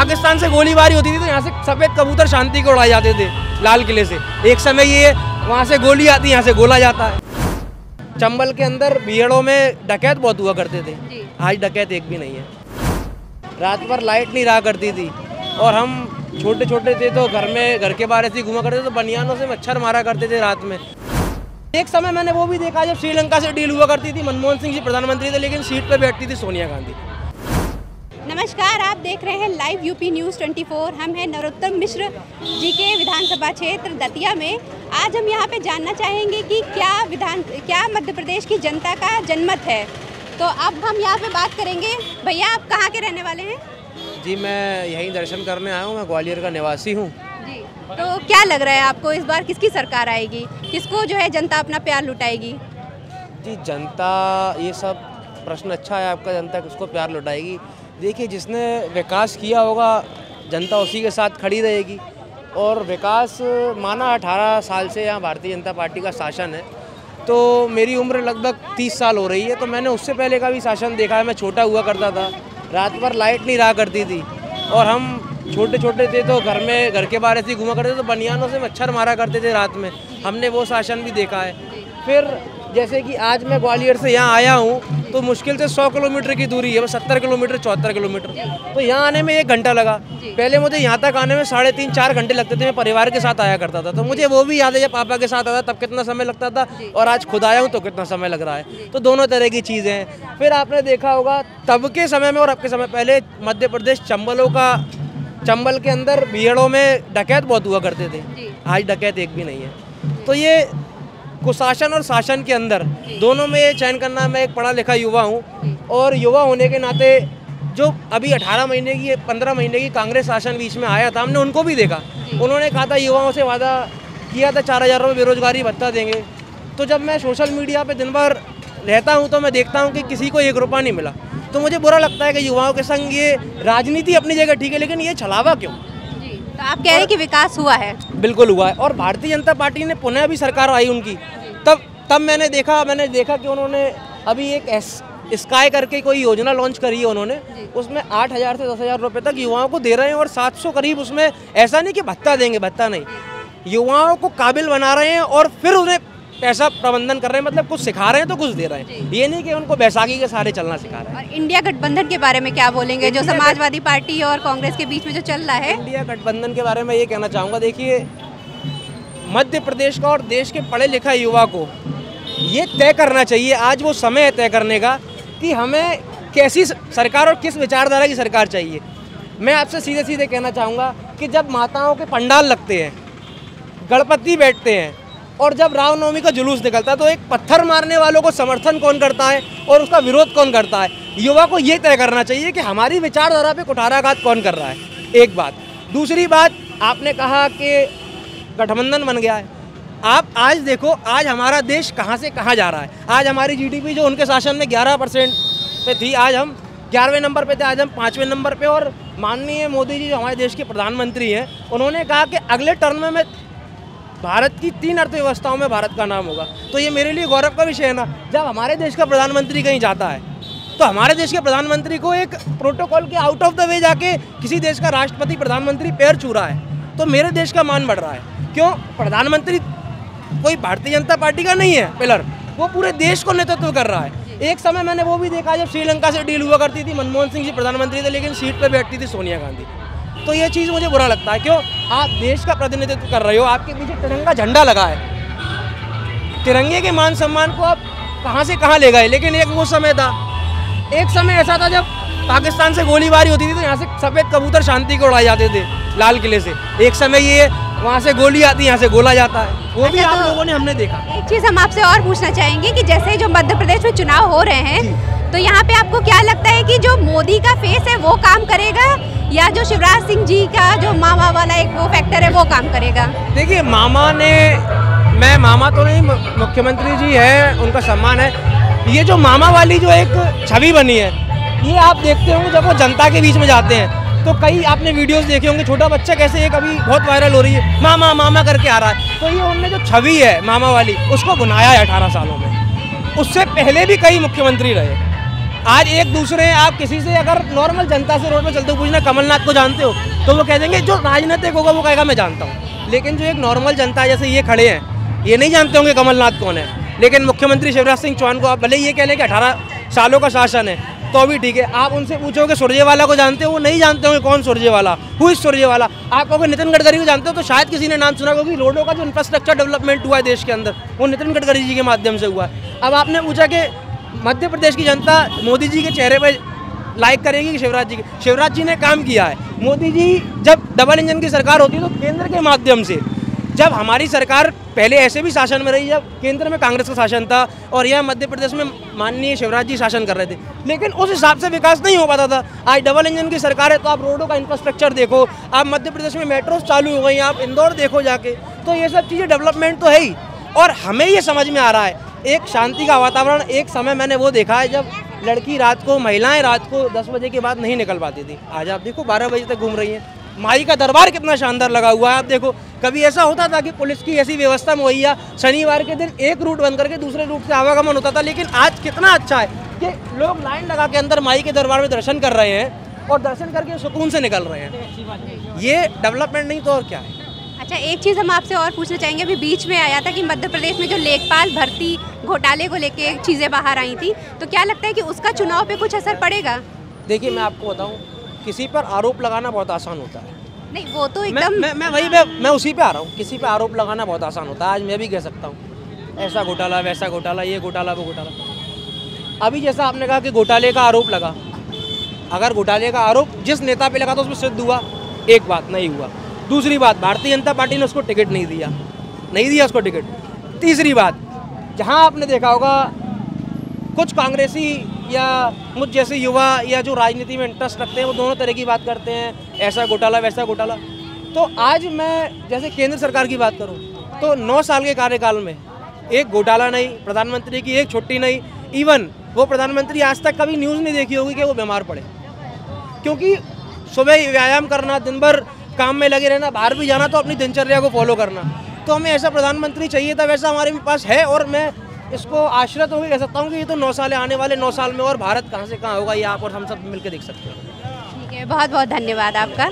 पाकिस्तान से गोलीबारी होती थी तो यहाँ से सफ़ेद कबूतर शांति को उड़ाए जाते थे लाल किले से। एक समय ये वहाँ से गोली आती, यहाँ से गोला जाता है। चंबल के अंदर भीड़ों में डकैत बहुत हुआ करते थे, आज डकैत एक भी नहीं है। रात भर लाइट नहीं रहा करती थी और हम छोटे छोटे थे तो घर के बाहर ऐसे घुमा करते थे तो बनियानों से मच्छर मारा करते थे रात में। एक समय मैंने वो भी देखा जब श्रीलंका से डील हुआ करती थी, मनमोहन सिंह जी प्रधानमंत्री थे लेकिन सीट पे बैठती थी सोनिया गांधी। नमस्कार, आप देख रहे हैं लाइव यूपी न्यूज़ 24। हम हैं नरोत्तम मिश्र जी के विधानसभा क्षेत्र दतिया में। आज हम यहाँ पे जानना चाहेंगे कि क्या मध्य प्रदेश की जनता का जनमत है। तो अब हम यहाँ पे बात करेंगे। भैया, आप कहाँ के रहने वाले हैं? जी, मैं यहीं दर्शन करने आया हूँ, मैं ग्वालियर का निवासी हूँ। जी, तो क्या लग रहा है आपको, इस बार किसकी सरकार आएगी, किसको जो है जनता अपना प्यार लुटाएगी? जी, जनता, ये सब प्रश्न अच्छा है आपका, जनता किसको प्यार लुटाएगी। देखिए, जिसने विकास किया होगा जनता उसी के साथ खड़ी रहेगी। और विकास माना 18 साल से यहाँ भारतीय जनता पार्टी का शासन है, तो मेरी उम्र लगभग 30 साल हो रही है, तो मैंने उससे पहले का भी शासन देखा है। मैं छोटा हुआ करता था, रात भर लाइट नहीं रहा करती थी और हम छोटे छोटे थे तो घर के बाहर ऐसे घुमा करते थे तो बनियानों से मच्छर मारा करते थे रात में। हमने वो शासन भी देखा है। फिर जैसे कि आज मैं ग्वालियर से यहाँ आया हूँ तो मुश्किल से 100 किलोमीटर की दूरी है, 70 किलोमीटर 74 किलोमीटर, तो यहाँ आने में 1 घंटा लगा। पहले मुझे यहाँ तक आने में 3.5-4 घंटे लगते थे। मैं परिवार के साथ आया करता था, तो मुझे वो भी याद है जब पापा के साथ आता तब कितना समय लगता था और आज खुद आया हूँ तो कितना समय लग रहा है। तो दोनों तरह की चीज़ें हैं। फिर आपने देखा होगा तब के समय में और अब के समय, पहले मध्य प्रदेश चंबल के अंदर भीड़ों में डकैत बहुत हुआ करते थे, आज डकैत एक भी नहीं है। तो ये कुशासन और शासन के अंदर दोनों में ये चयन करना, मैं एक पढ़ा लिखा युवा हूँ और युवा होने के नाते जो अभी 18 महीने की 15 महीने की कांग्रेस शासन बीच में आया था, हमने उनको भी देखा। उन्होंने कहा था, युवाओं से वादा किया था 4000 रुपये बेरोजगारी भत्ता देंगे। तो जब मैं सोशल मीडिया पे दिन भर रहता हूँ तो मैं देखता हूँ कि किसी को 1 रुपया नहीं मिला। तो मुझे बुरा लगता है कि युवाओं के संग ये राजनीति अपनी जगह ठीक है, लेकिन ये छलावा क्यों? तो आप कह रहे हैं कि विकास हुआ है? बिल्कुल हुआ है। और भारतीय जनता पार्टी ने पुनः भी सरकार आई उनकी, तब मैंने देखा कि उन्होंने अभी एक स्काई करके कोई योजना लॉन्च करी है उन्होंने। उसमें 8000 से 10,000 रुपये तक युवाओं को दे रहे हैं और 700 करीब उसमें, ऐसा नहीं कि भत्ता देंगे, भत्ता नहीं, युवाओं को काबिल बना रहे हैं और फिर उन्हें पैसा प्रबंधन कर रहे हैं। मतलब कुछ सिखा रहे हैं तो कुछ दे रहे हैं, ये नहीं कि उनको बैसाखी के सारे चलना सिखा रहे हैं। और इंडिया गठबंधन के बारे में क्या बोलेंगे, जो समाजवादी पार्टी और कांग्रेस के बीच में जो चल रहा है? इंडिया गठबंधन के बारे में ये कहना चाहूँगा, देखिए, मध्य प्रदेश का और देश के पढ़े लिखा युवा को ये तय करना चाहिए, आज वो समय है तय करने का कि हमें कैसी सरकार और किस विचारधारा की सरकार चाहिए। मैं आपसे सीधे सीधे कहना चाहूँगा कि जब माताओं के पंडाल लगते हैं, गणपति बैठते हैं और जब रामनवमी का जुलूस निकलता है तो एक पत्थर मारने वालों को समर्थन कौन करता है और उसका विरोध कौन करता है? युवा को ये तय करना चाहिए कि हमारी विचारधारा पे कुठाराघात कौन कर रहा है। एक बात। दूसरी बात, आपने कहा कि गठबंधन बन गया है। आप आज देखो, आज हमारा देश कहाँ से कहाँ जा रहा है। आज हमारी जीडीपी जो उनके शासन में 11% पे थी, आज हम 11वें नंबर पे थे, आज हम 5वें नंबर पे। और माननीय मोदी जी जो हमारे देश के प्रधानमंत्री हैं, उन्होंने कहा कि अगले टर्म में भारत की 3 अर्थव्यवस्थाओं में भारत का नाम होगा। तो ये मेरे लिए गौरव का विषय है ना। जब हमारे देश का प्रधानमंत्री कहीं जाता है तो हमारे देश के प्रधानमंत्री को एक प्रोटोकॉल के आउट ऑफ द वे जाके किसी देश का राष्ट्रपति प्रधानमंत्री पैर छू रहा है, तो मेरे देश का मान बढ़ रहा है। क्यों? प्रधानमंत्री कोई भारतीय जनता पार्टी का नहीं है पिलर, वो पूरे देश को नेतृत्व कर रहा है। एक समय मैंने वो भी देखा जब श्रीलंका से डील हुआ करती थी, मनमोहन सिंह जी प्रधानमंत्री थे लेकिन सीट पे बैठती थी सोनिया गांधी। तो ये चीज़ मुझे बुरा लगता है। क्यों? आप देश का प्रतिनिधित्व कर रहे हो, आपके पीछे तिरंगा झंडा लगा है, तिरंगे के मान सम्मान को आप कहाँ से कहाँ ले गए। लेकिन एक वो समय था, एक समय ऐसा था जब पाकिस्तान से गोलीबारी होती थी तो यहाँ से सफ़ेद कबूतर शांति को उड़ाए जाते थे लाल किले से। एक समय ये वहाँ से गोली आती, यहाँ से गोला जाता है, वो भी आप लोगों ने हमने देखा। एक चीज़ हम आपसे और पूछना चाहेंगे कि जैसे जो मध्य प्रदेश में चुनाव हो रहे हैं, तो यहाँ पे आपको क्या लगता है कि जो मोदी का फेस है वो काम करेगा या जो शिवराज सिंह जी का जो मामा वाला एक वो फैक्टर है वो काम करेगा? देखिए, मैं मामा तो नहीं, मुख्यमंत्री जी है, उनका सम्मान है। ये जो मामा वाली जो एक छवि बनी है, ये आप देखते होंगे जब वो जनता के बीच में जाते हैं तो कई आपने वीडियोस देखे होंगे, छोटा बच्चा कैसे एक अभी बहुत वायरल हो रही है, मामा मामा करके आ रहा है। तो ये उनने जो छवि है मामा वाली, उसको बनाया है 18 सालों में। उससे पहले भी कई मुख्यमंत्री रहे। आज एक दूसरे आप किसी से अगर नॉर्मल जनता से रोड पर चलते हो पूछना कमलनाथ को जानते हो तो वो कह देंगे, जो राजनीतिक होगा वो कहेगा मैं जानता हूँ। लेकिन जो एक नॉर्मल जनता है जैसे ये खड़े हैं, ये नहीं जानते होंगे कमलनाथ कौन है। लेकिन मुख्यमंत्री शिवराज सिंह चौहान को आप भले ये कह लें कि 18 सालों का शासन है तो भी ठीक है। आप उनसे पूछोगे सुरजेवाला को जानते हो, वो नहीं जानते होंगे कौन सुरजेवाला, हु इज सुरजेवाला। आप कहोगे नितिन गडकरी को जानते हो तो शायद किसी ने नाम सुना, क्योंकि रोडों का जो इंफ्रास्ट्रक्चर डेवलपमेंट हुआ है देश के अंदर वो नितिन गडकरी जी के माध्यम से हुआ है। अब आपने पूछा कि मध्य प्रदेश की जनता मोदी जी के चेहरे पर लाइक करेगी कि शिवराज जी ने काम किया है। मोदी जी जब डबल इंजन की सरकार होती है तो केंद्र के माध्यम से, जब हमारी सरकार पहले ऐसे भी शासन में रही, जब केंद्र में कांग्रेस का शासन था और यह मध्य प्रदेश में माननीय शिवराज जी शासन कर रहे थे, लेकिन उस हिसाब से विकास नहीं हो पाता था। आज डबल इंजन की सरकार है तो आप रोडों का इंफ्रास्ट्रक्चर देखो, आप मध्य प्रदेश में मेट्रो चालू हो गई, आप इंदौर देखो जाके, तो ये सब चीज़ें डेवलपमेंट तो है ही। और हमें ये समझ में आ रहा है एक शांति का वातावरण। एक समय मैंने वो देखा है जब लड़की रात को, महिलाएं रात को 10 बजे के बाद नहीं निकल पाती थी। आज आप देखो 12 बजे तक घूम रही हैं। माई का दरबार कितना शानदार लगा हुआ है। आप देखो कभी ऐसा होता था कि पुलिस की ऐसी व्यवस्था मुहैया, शनिवार के दिन एक रूट बंद करके दूसरे रूट से आवागमन होता था, लेकिन आज कितना अच्छा है कि लोग लाइन लगा के अंदर माई के दरबार में दर्शन कर रहे हैं और दर्शन करके सुकून से निकल रहे हैं। ये डेवलपमेंट नहीं तो और क्या है। अच्छा, एक चीज़ हम आपसे और पूछना चाहेंगे, अभी बीच में आया था कि मध्य प्रदेश में जो लेखपाल भर्ती घोटाले को लेके चीज़ें बाहर आई थी, तो क्या लगता है कि उसका चुनाव पे कुछ असर पड़ेगा? देखिए मैं आपको बताऊं, किसी पर आरोप लगाना बहुत आसान होता है। नहीं, वो तो एकदम मैं उसी पे आ रहा हूँ। किसी पे आरोप लगाना बहुत आसान होता है। आज मैं भी कह सकता हूँ ऐसा घोटाला, वैसा घोटाला, ये घोटाला, वो घोटाला। अभी जैसा आपने कहा कि घोटाले का आरोप लगा, अगर घोटाले का आरोप जिस नेता पे लगा तो उसमें सिद्ध हुआ, एक बात नहीं हुआ। दूसरी बात, भारतीय जनता पार्टी ने उसको टिकट नहीं दिया उसको टिकट। तीसरी बात, जहाँ आपने देखा होगा कुछ कांग्रेसी या मुझ जैसे युवा या जो राजनीति में इंटरेस्ट रखते हैं वो दोनों तरह की बात करते हैं, ऐसा घोटाला वैसा घोटाला। तो आज मैं जैसे केंद्र सरकार की बात करूं तो 9 साल के कार्यकाल में एक घोटाला नहीं, प्रधानमंत्री की एक छुट्टी नहीं, इवन वो प्रधानमंत्री आज तक कभी न्यूज़ नहीं देखी होगी कि वो बीमार पड़े। क्योंकि सुबह व्यायाम करना, दिन भर काम में लगे रहना, बाहर भी जाना तो अपनी दिनचर्या को फॉलो करना। तो हमें ऐसा प्रधानमंत्री चाहिए था, वैसा हमारे भी पास है। और मैं इसको आश्रित होकर कह सकता हूँ कि ये तो 9 साल आने वाले 9 साल में और भारत कहाँ से कहाँ होगा ये आप और हम सब मिलकर देख सकते हैं। ठीक है, बहुत बहुत धन्यवाद आपका।